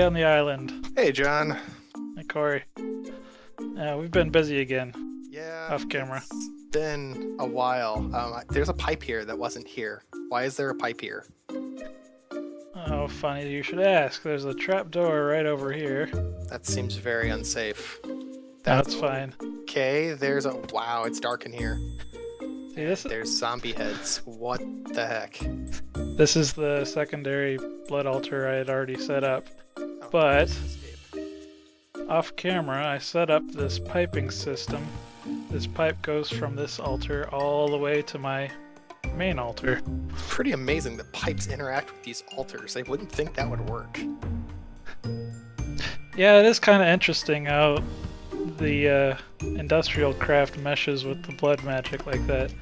on the island. Hey, John. Hey, Corey. We've been busy again, Yeah, off camera. it's been a while. There's a pipe here that wasn't here. Why is there a pipe here? Oh, funny you should ask. There's a trap door right over here. That seems very unsafe. That's fine. Okay. Wow, it's dark in here. See, this There's zombie heads. What the heck? is the secondary blood altar I had already set up. Oh, But escape. off camera, I set up this piping system. This pipe goes from this altar all the way to my main altar. It's pretty amazing that pipes interact with these altars. I wouldn't think that would work. Yeah, it is kind of interesting how the industrial craft meshes with the blood magic like that.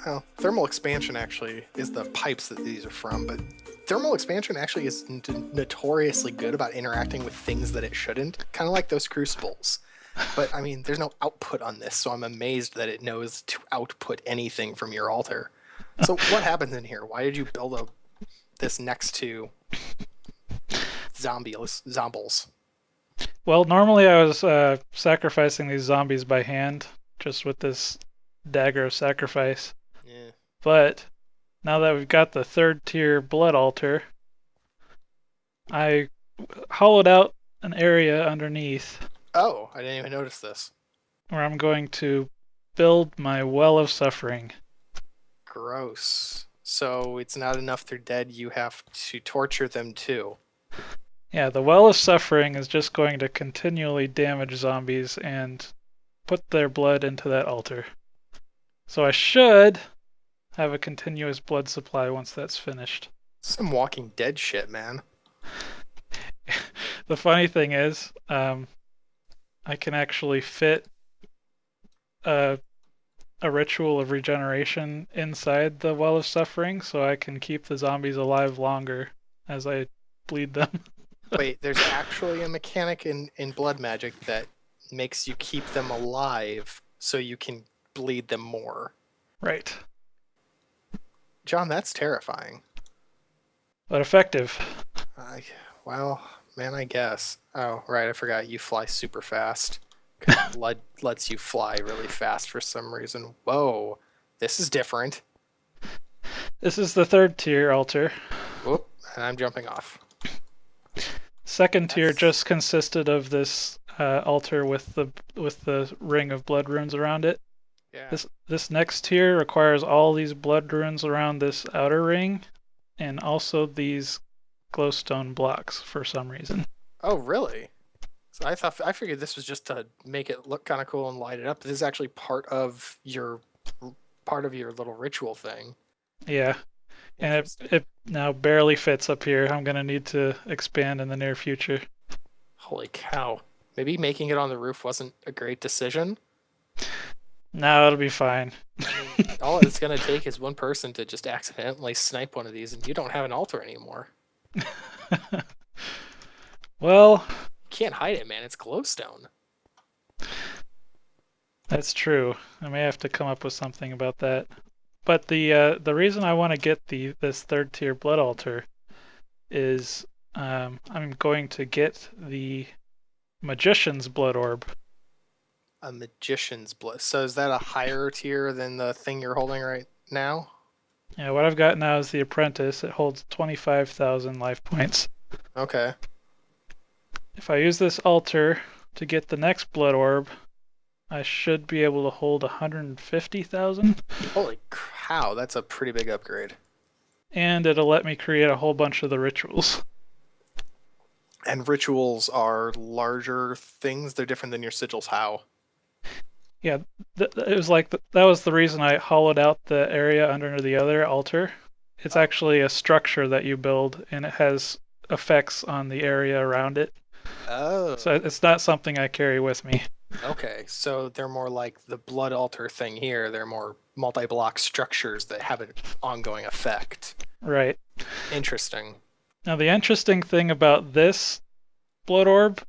Well, thermal expansion actually is the pipes that these are from, but thermal expansion actually is notoriously good about interacting with things that it shouldn't, kind of like those crucibles. But, I mean, there's no output on this, so I'm amazed that it knows to output anything from your altar. So what happens in here? Why did you build this next to zombies? Well, normally I was sacrificing these zombies by hand, just with this dagger of sacrifice. Yeah. But now that we've got the third tier blood altar, I hollowed out an area underneath Oh, I didn't even notice this. where I'm going to build my well of suffering. Gross. So it's not enough they're dead, you have to torture them too. Yeah, the well of suffering is just going to continually damage zombies and put their blood into that altar. So I should have a continuous blood supply once that's finished. Some Walking Dead shit, man. The funny thing is, I can actually fit a ritual of regeneration inside the well of suffering, so I can keep the zombies alive longer as I bleed them. Wait, there's actually a mechanic in blood magic that makes you keep them alive so you can bleed them more. Right. John, that's terrifying. But effective. Well, man, I guess. Oh, right, I forgot you fly super fast. 'Cause blood lets you fly really fast for some reason. Whoa, this is different. This is the third tier altar. Whoop, and I'm jumping off. Second tier just consisted of this altar with the ring of blood runes around it. Yeah. This next tier requires all these blood runes around this outer ring, and also these glowstone blocks for some reason. Oh, really? So I figured this was just to make it look kind of cool and light it up. This is actually part of your little ritual thing. Yeah, and it now barely fits up here. I'm gonna need to expand in the near future. Holy cow. Maybe making it on the roof wasn't a great decision. No, it'll be fine. I mean, all it's going to take is one person to just accidentally snipe one of these and you don't have an altar anymore. Well, You can't hide it, man. It's glowstone. that's true. I may have to come up with something about that. But the reason I want to get this third tier blood altar is I'm going to get the magician's blood orb. A magician's blood. So is that a higher tier than the thing you're holding right now? Yeah, what I've got now is the apprentice. It holds 25,000 life points. Okay. If I use this altar to get the next blood orb, I should be able to hold 150,000. Holy cow, that's a pretty big upgrade. And it'll let me create a whole bunch of the rituals. And rituals are larger things? They're different than your sigils. How? Yeah, it was like that was the reason I hollowed out the area under the other altar. It's actually a structure that you build, and it has effects on the area around it. Oh. So it's not something I carry with me. Okay, so they're more like the blood altar thing here. They're more multi-block structures that have an ongoing effect. Right. Interesting. Now the interesting thing about this blood orb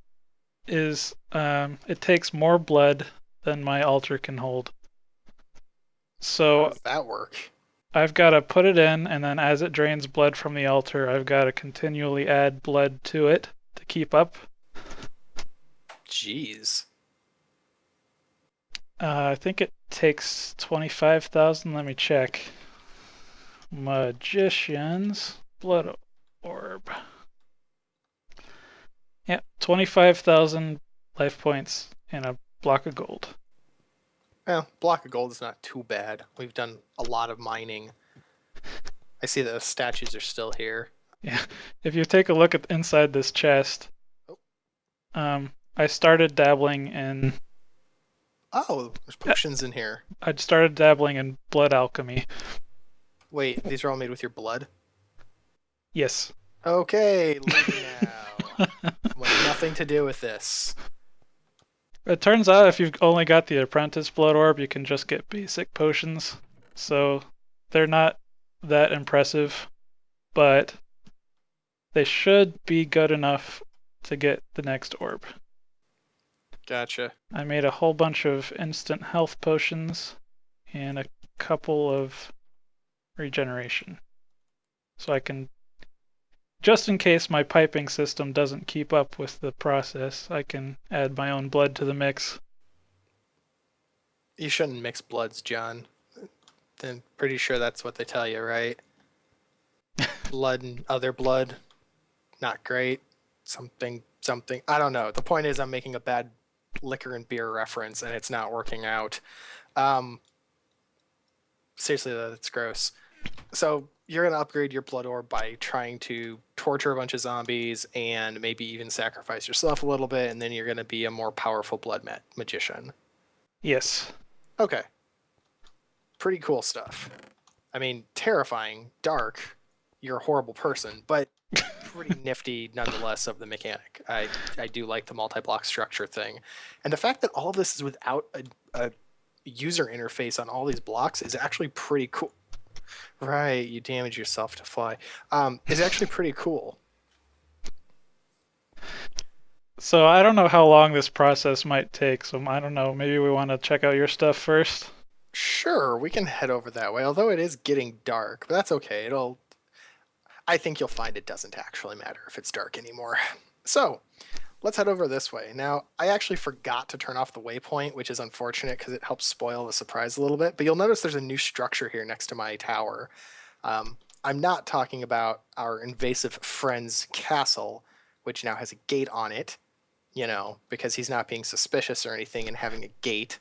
is it takes more blood than my altar can hold. How So does that work? I've got to put it in, and then as it drains blood from the altar, I've got to continually add blood to it to keep up. Jeez. I think it takes 25,000. Let me check. Magician's blood orb. Yeah, 25,000 life points and a block of gold. Well, block of gold is not too bad. We've done a lot of mining. I see the statues are still here. Yeah, if you take a look at inside this chest, I started dabbling in. Oh, there's potions in here. I started dabbling in blood alchemy. Wait, these are all made with your blood? Yes. Okay, leave me now. Want nothing to do with this. It turns out if you've only got the apprentice blood orb, you can just get basic potions. So they're not that impressive, but they should be good enough to get the next orb. Gotcha. I made a whole bunch of instant health potions and a couple of regeneration. So I can, just in case my piping system doesn't keep up with the process, I can add my own blood to the mix. You shouldn't mix bloods, John. I'm pretty sure that's what they tell you, right? Blood and other blood, not great. Something. I don't know. The point is I'm making a bad liquor and beer reference and it's not working out. Seriously, that's gross. So you're going to upgrade your blood orb by trying to torture a bunch of zombies and maybe even sacrifice yourself a little bit, and then you're going to be a more powerful blood magician. Yes. Okay. Pretty cool stuff. I mean, terrifying, dark, you're a horrible person, but pretty nifty nonetheless of the mechanic. I do like the multi-block structure thing. And the fact that all of this is without a user interface on all these blocks is actually pretty cool. Right, you damage yourself to fly. Is actually pretty cool. So I don't know how long this process might take, so I don't know. Maybe we want to check out your stuff first. Sure, we can head over that way, although it is getting dark, but that's okay. I think you'll find it doesn't actually matter if it's dark anymore. So, let's head over this way. Now, I actually forgot to turn off the waypoint, which is unfortunate because it helps spoil the surprise a little bit, but you'll notice there's a new structure here next to my tower. I'm not talking about our invasive friend's castle, which now has a gate on it, because he's not being suspicious or anything and having a gate.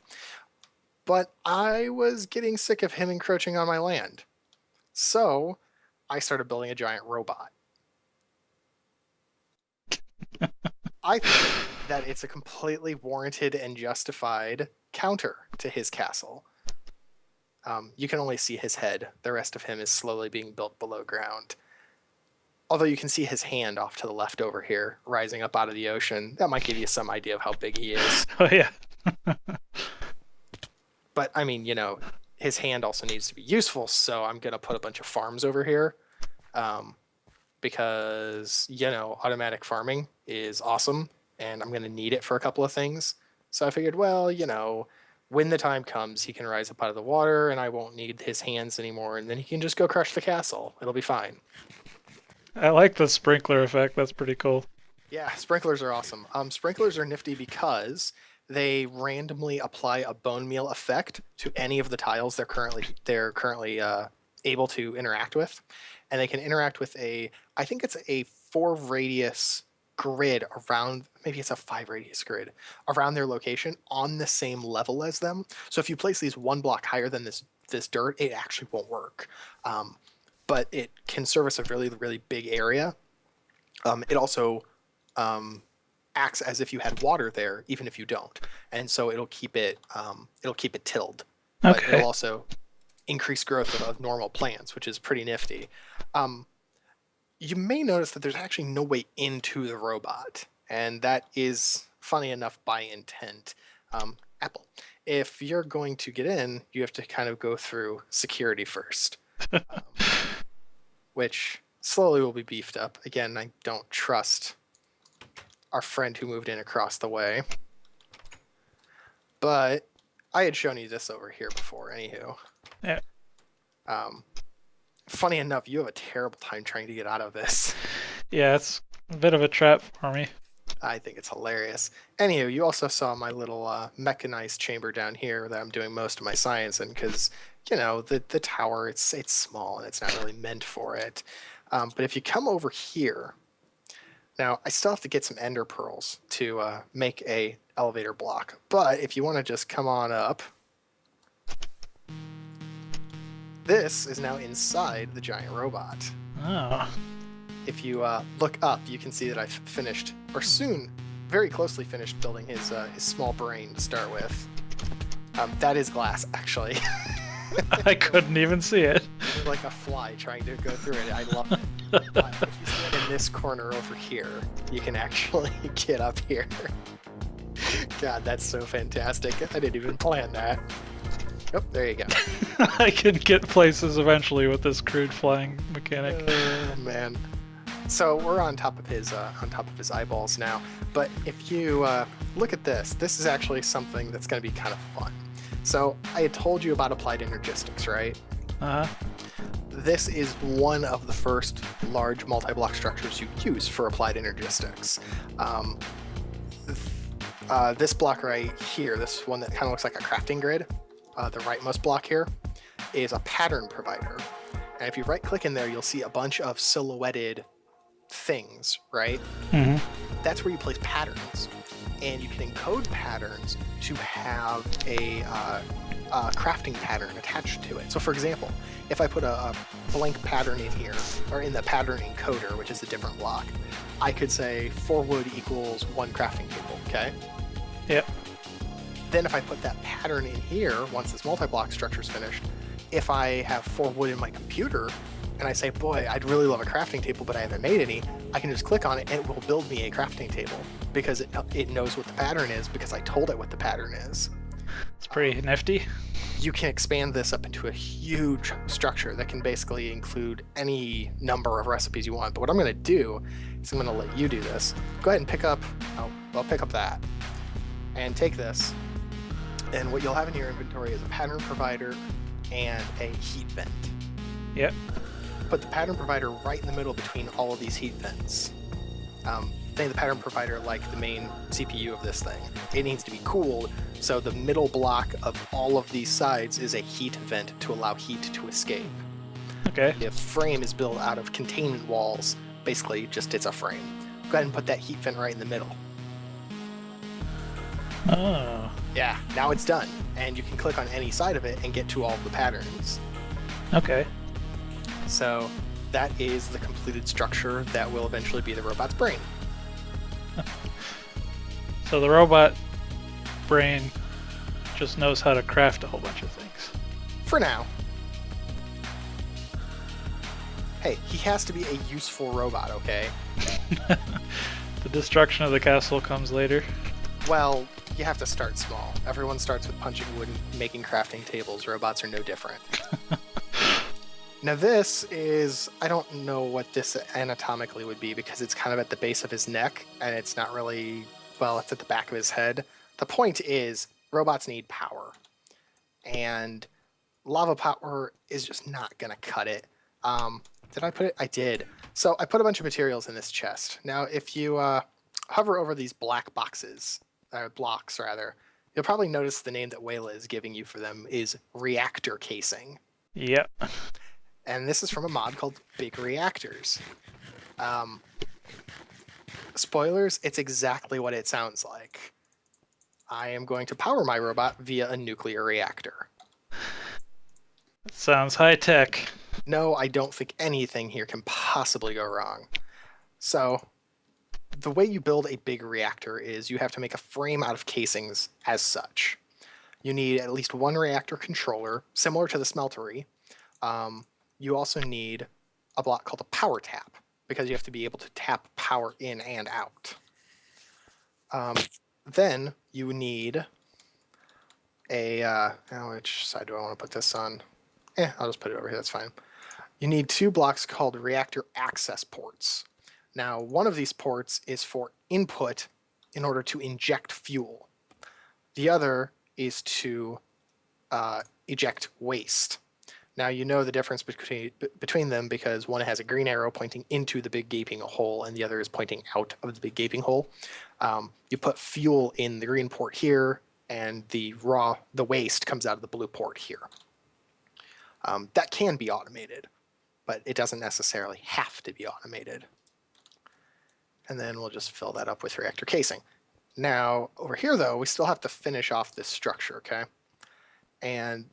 But I was getting sick of him encroaching on my land. So I started building a giant robot. I think that it's a completely warranted and justified counter to his castle. You can only see his head. The rest of him is slowly being built below ground. Although you can see his hand off to the left over here, rising up out of the ocean. That might give you some idea of how big he is. Oh, yeah. But, I mean, his hand also needs to be useful, so I'm going to put a bunch of farms over here. Because, automatic farming is awesome, and I'm going to need it for a couple of things. So I figured, well, when the time comes, he can rise up out of the water, and I won't need his hands anymore, and then he can just go crush the castle. It'll be fine. I like the sprinkler effect. That's pretty cool. Yeah, sprinklers are awesome. Sprinklers are nifty because they randomly apply a bone meal effect to any of the tiles they're currently able to interact with, and they can interact with I think it's a 4 radius grid around, maybe it's a 5 radius grid around their location on the same level as them. So if you place these 1 block higher than this dirt, it actually won't work. But it can service a really, really big area. It also acts as if you had water there, even if you don't, and so it'll keep it tilled. But Okay. it'll also increase growth of normal plants, which is pretty nifty. You may notice that there's actually no way into the robot, and that is, funny enough, by intent. Apple, if you're going to get in, you have to kind of go through security first, which slowly will be beefed up. Again, I don't trust our friend who moved in across the way, but I had shown you this over here before, anywho. Yeah. Funny enough, you have a terrible time trying to get out of this. Yeah, it's A bit of a trap for me. I think it's hilarious. Anywho, you also saw my little mechanized chamber down here that I'm doing most of my science in because, the tower, it's small and it's not really meant for it. But if you come over here, now I still have to get some ender pearls to make a elevator block. But if you want to just come on up, this is now inside the giant robot. Oh. If you look up, you can see that I've finished, or soon, very closely finished building his small brain to start with. That is glass, actually. I couldn't even see it. It's like a fly trying to go through it. I love it. But if you stand in this corner over here, you can actually get up here. God, that's so fantastic. I didn't even plan that. Oh, there you go. I can get places eventually with this crude flying mechanic. Man. So we're on top of his eyeballs now. But if you look at this is actually something that's going to be kind of fun. So I had told you about applied energistics, right? Uh-huh. This is one of the first large multi-block structures you use for applied energistics. This block right here, this one that kind of looks like a crafting grid, the rightmost block here, is a pattern provider. And if you right-click in there, you'll see a bunch of silhouetted things, right? Mm-hmm. That's where you place patterns. And you can encode patterns to have a crafting pattern attached to it. So for example, if I put a blank pattern in here, or in the pattern encoder, which is a different block, I could say 4 wood equals 1 crafting table, okay? Yep. Then if I put that pattern in here, once this multi-block structure is finished, if I have 4 wood in my computer, and I say, boy, I'd really love a crafting table, but I haven't made any, I can just click on it and it will build me a crafting table because it knows what the pattern is because I told it what the pattern is. It's pretty nifty. You can expand this up into a huge structure that can basically include any number of recipes you want. But what I'm going to do is I'm going to let you do this. Go ahead and pick up, I'll pick up that and take this. And what you'll have in your inventory is a pattern provider and a heat vent. Yep. Put the pattern provider right in the middle between all of these heat vents. Think the pattern provider like the main CPU of this thing. It needs to be cooled, so the middle block of all of these sides is a heat vent to allow heat to escape. Okay. The frame is built out of containment walls. Basically, just it's a frame. Go ahead and put that heat vent right in the middle. Oh. Yeah, now it's done, and you can click on any side of it and get to all of the patterns. Okay. So that is the completed structure that will eventually be the robot's brain. So the robot brain just knows how to craft a whole bunch of things. For now. Hey, he has to be a useful robot, okay? The destruction of the castle comes later. Well, you have to start small. Everyone starts with punching wood and making crafting tables. Robots are no different. Now this is, I don't know what this anatomically would be because it's kind of at the base of his neck and it's not really, well, it's at the back of his head. The point is, robots need power. And lava power is just not going to cut it. Did I put it? I did. So I put a bunch of materials in this chest. Now if you hover over these black boxes, blocks rather, you'll probably notice the name that Wayla is giving you for them is reactor casing. Yep. And this is from a mod called Big Reactors. Spoilers, it's exactly what it sounds like. I am going to power my robot via a nuclear reactor. That sounds high tech. No, I don't think anything here can possibly go wrong. So, the way you build a big reactor is you have to make a frame out of casings as such. You need at least one reactor controller, similar to the smeltery. You also need a block called a power tap, because you have to be able to tap power in and out. Then you need a, which side do I want to put this on? I'll just put it over here, that's fine. You need 2 blocks called reactor access ports. Now, one of these ports is for input in order to inject fuel. The other is to eject waste. Now you know the difference between them because one has a green arrow pointing into the big gaping hole and the other is pointing out of the big gaping hole. You put fuel in the green port here, and the waste comes out of the blue port here. That can be automated, but it doesn't necessarily have to be automated. And then we'll just fill that up with reactor casing. Now, over here, though, we still have to finish off this structure, okay? And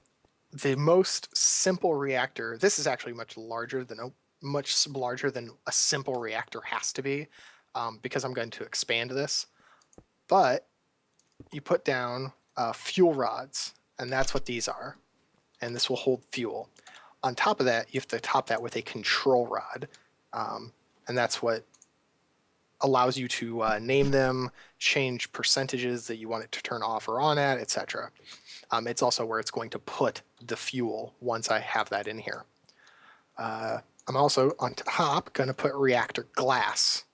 the most simple reactor, this is actually much larger than a simple reactor has to be, because I'm going to expand this. But you put down fuel rods, and that's what these are. And this will hold fuel. On top of that, you have to top that with a control rod, and that's what allows you to name them, change percentages that you want it to turn off or on at, etc. It's also where it's going to put the fuel once I have that in here. I'm also on top going to put reactor glass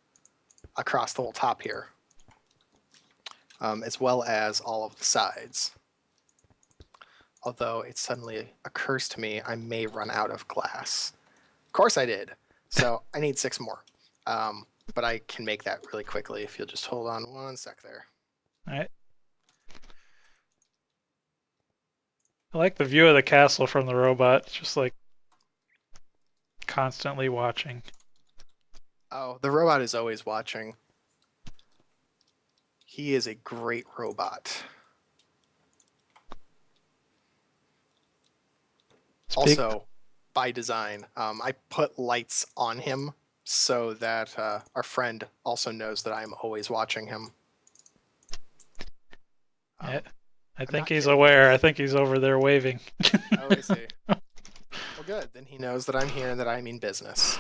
across the whole top here, as well as all of the sides. Although it suddenly occurs to me I may run out of glass. Of course I did. So I need 6 more. But I can make that really quickly if you'll just hold on one sec there. All right. I like the view of the castle from the robot. It's just like constantly watching. Oh, the robot is always watching. He is a great robot. Also, by design, I put lights on him so that our friend also knows that I'm always watching him. I think he's aware. I think he's over there waving. Oh, I see. Well, good. Then he knows that I'm here and that I mean business.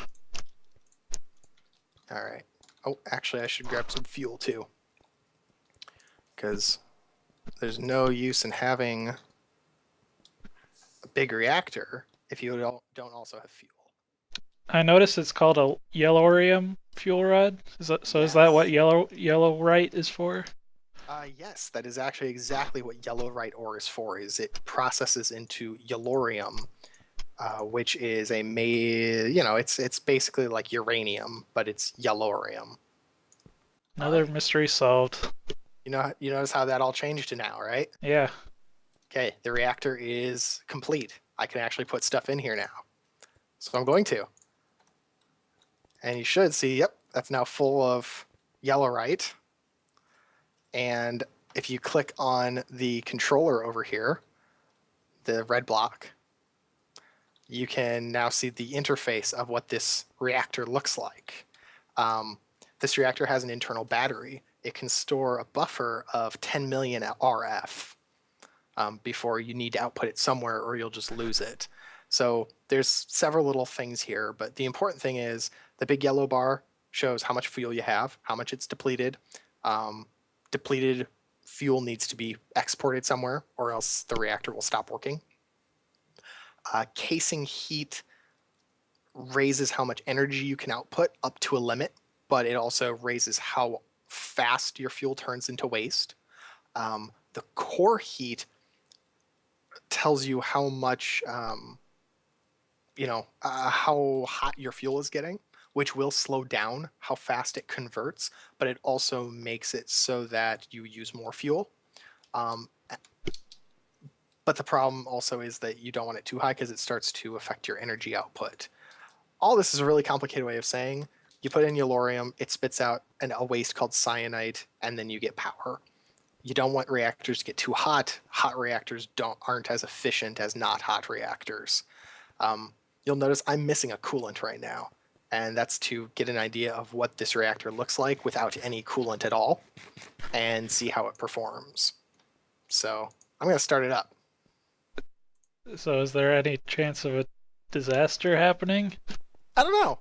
All right. Oh, actually, I should grab some fuel too, because there's no use in having a big reactor if you don't also have fuel. I noticed it's called a yellorium fuel rod. Is that so? Yes. Is that what yellowite is for? Yes, that is actually exactly what yellowite ore is for. Is it processes into yellorium, which is it's basically like uranium, but it's yellorium. Another mystery solved. You notice how that all changed to now, right? Yeah. Okay, the reactor is complete. I can actually put stuff in here now. So I'm going to. And you should see, yep, that's now full of yellowite. And if you click on the controller over here, the red block, you can now see the interface of what this reactor looks like. This reactor has an internal battery. It can store a buffer of 10 million RF before you need to output it somewhere or you'll just lose it. So there's several little things here, but the important thing is the big yellow bar shows how much fuel you have, how much it's depleted. Depleted fuel needs to be exported somewhere or else the reactor will stop working. Casing heat raises how much energy you can output up to a limit, but it also raises how fast your fuel turns into waste. The core heat tells you how much how hot your fuel is getting, which will slow down how fast it converts, but it also makes it so that you use more fuel. But the problem also is that you don't want it too high because it starts to affect your energy output. All this is a really complicated way of saying you put in yellorium, it spits out a waste called cyanite, and then you get power. You don't want reactors to get too hot. Hot reactors aren't as efficient as not hot reactors. You'll notice I'm missing a coolant right now, and that's to get an idea of what this reactor looks like without any coolant at all and see how it performs. So I'm going to start it up. So is there any chance of a disaster happening? I don't know.